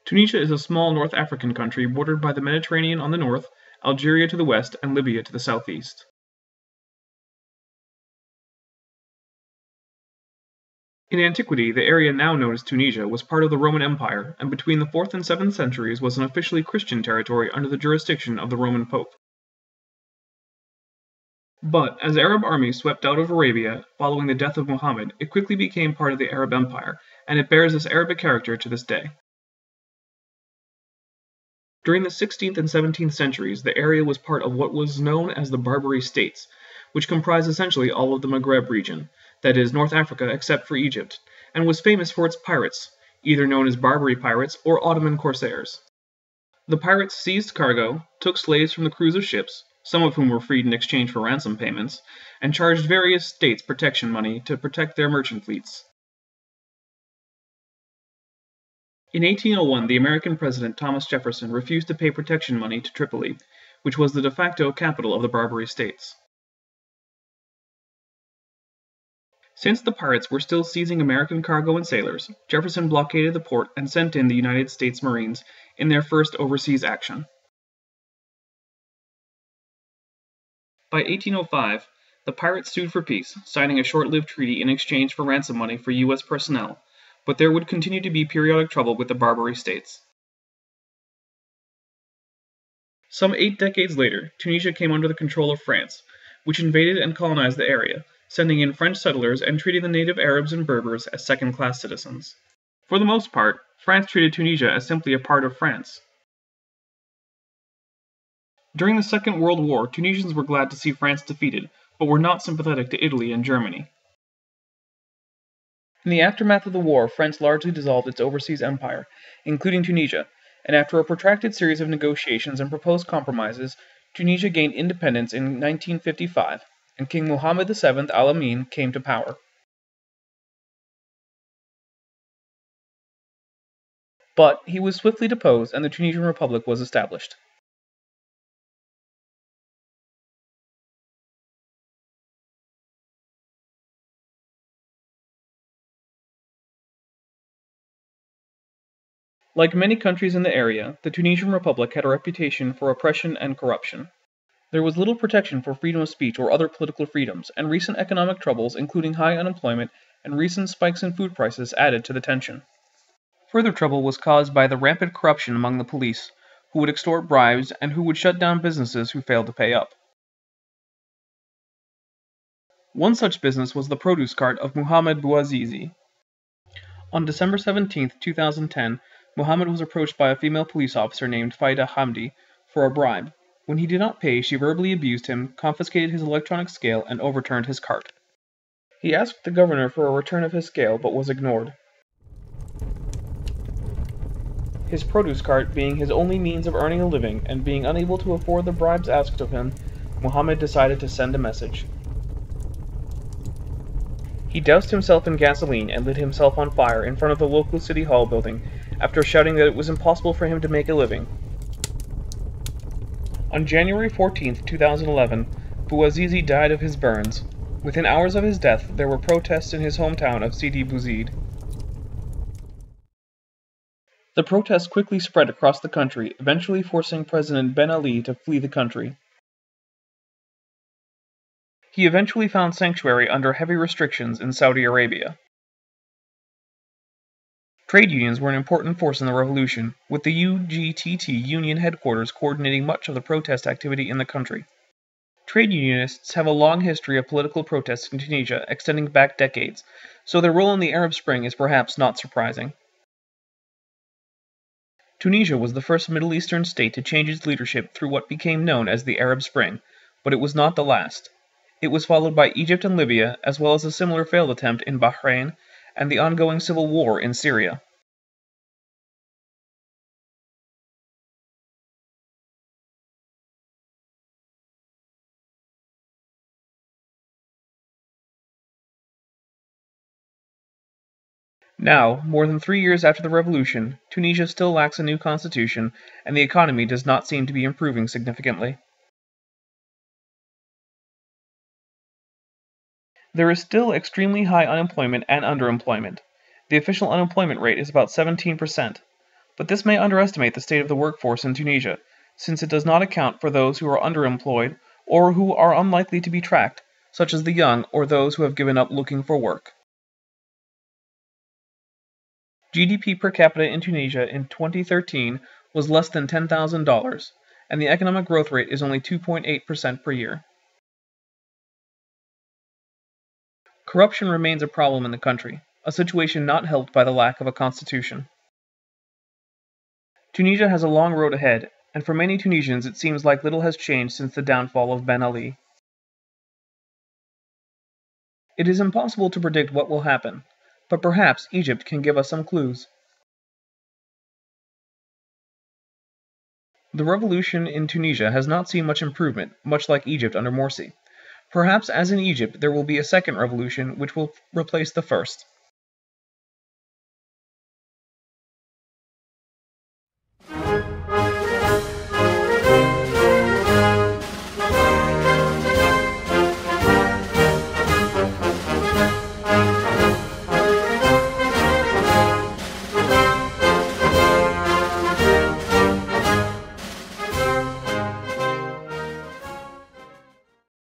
Tunisia is a small North African country bordered by the Mediterranean on the north, Algeria to the west, and Libya to the southeast. In antiquity, the area now known as Tunisia was part of the Roman Empire, and between the 4th and 7th centuries was an officially Christian territory under the jurisdiction of the Roman Pope. But, as Arab armies swept out of Arabia following the death of Muhammad, it quickly became part of the Arab Empire, and it bears this Arabic character to this day. During the 16th and 17th centuries, the area was part of what was known as the Barbary states, which comprised essentially all of the Maghreb region, that is, North Africa except for Egypt, and was famous for its pirates, either known as Barbary pirates or Ottoman corsairs. The pirates seized cargo, took slaves from the crews of ships, some of whom were freed in exchange for ransom payments, and charged various states protection money to protect their merchant fleets. In 1801, the American president Thomas Jefferson refused to pay protection money to Tripoli, which was the de facto capital of the Barbary states. Since the pirates were still seizing American cargo and sailors, Jefferson blockaded the port and sent in the United States Marines in their first overseas action. By 1805, the pirates sued for peace, signing a short-lived treaty in exchange for ransom money for U.S. personnel, but there would continue to be periodic trouble with the Barbary states. Some 8 decades later, Tunisia came under the control of France, which invaded and colonized the area, sending in French settlers and treating the native Arabs and Berbers as second-class citizens. For the most part, France treated Tunisia as simply a part of France. During the Second World War, Tunisians were glad to see France defeated, but were not sympathetic to Italy and Germany. In the aftermath of the war, France largely dissolved its overseas empire, including Tunisia, and after a protracted series of negotiations and proposed compromises, Tunisia gained independence in 1955, and King Mohammed VII Al-Amin came to power. But he was swiftly deposed and the Tunisian Republic was established. Like many countries in the area, the Tunisian Republic had a reputation for oppression and corruption. There was little protection for freedom of speech or other political freedoms, and recent economic troubles, including high unemployment and recent spikes in food prices, added to the tension. Further trouble was caused by the rampant corruption among the police, who would extort bribes and who would shut down businesses who failed to pay up. One such business was the produce cart of Mohamed Bouazizi. On December 17, 2010, Mohamed was approached by a female police officer named Faida Hamdi for a bribe. When he did not pay, she verbally abused him, confiscated his electronic scale, and overturned his cart. He asked the governor for a return of his scale, but was ignored. His produce cart being his only means of earning a living, and being unable to afford the bribes asked of him, Mohamed decided to send a message. He doused himself in gasoline and lit himself on fire in front of the local city hall building, after shouting that it was impossible for him to make a living. On January 14, 2011, Bouazizi died of his burns. Within hours of his death, there were protests in his hometown of Sidi Bouzid. The protests quickly spread across the country, eventually forcing President Ben Ali to flee the country. He eventually found sanctuary under heavy restrictions in Saudi Arabia. Trade unions were an important force in the revolution, with the UGTT union headquarters coordinating much of the protest activity in the country. Trade unionists have a long history of political protests in Tunisia, extending back decades, so their role in the Arab Spring is perhaps not surprising. Tunisia was the first Middle Eastern state to change its leadership through what became known as the Arab Spring, but it was not the last. It was followed by Egypt and Libya, as well as a similar failed attempt in Bahrain and the ongoing civil war in Syria. Now, more than 3 years after the revolution, Tunisia still lacks a new constitution, and the economy does not seem to be improving significantly. There is still extremely high unemployment and underemployment. The official unemployment rate is about 17%, But this may underestimate the state of the workforce in Tunisia, since it does not account for those who are underemployed or who are unlikely to be tracked, such as the young or those who have given up looking for work. GDP per capita in Tunisia in 2013 was less than $10,000, and the economic growth rate is only 2.8% per year. Corruption remains a problem in the country, a situation not helped by the lack of a constitution. Tunisia has a long road ahead, and for many Tunisians it seems like little has changed since the downfall of Ben Ali. It is impossible to predict what will happen, but perhaps Egypt can give us some clues. The revolution in Tunisia has not seen much improvement, much like Egypt under Morsi. Perhaps, as in Egypt, there will be a second revolution which will replace the first.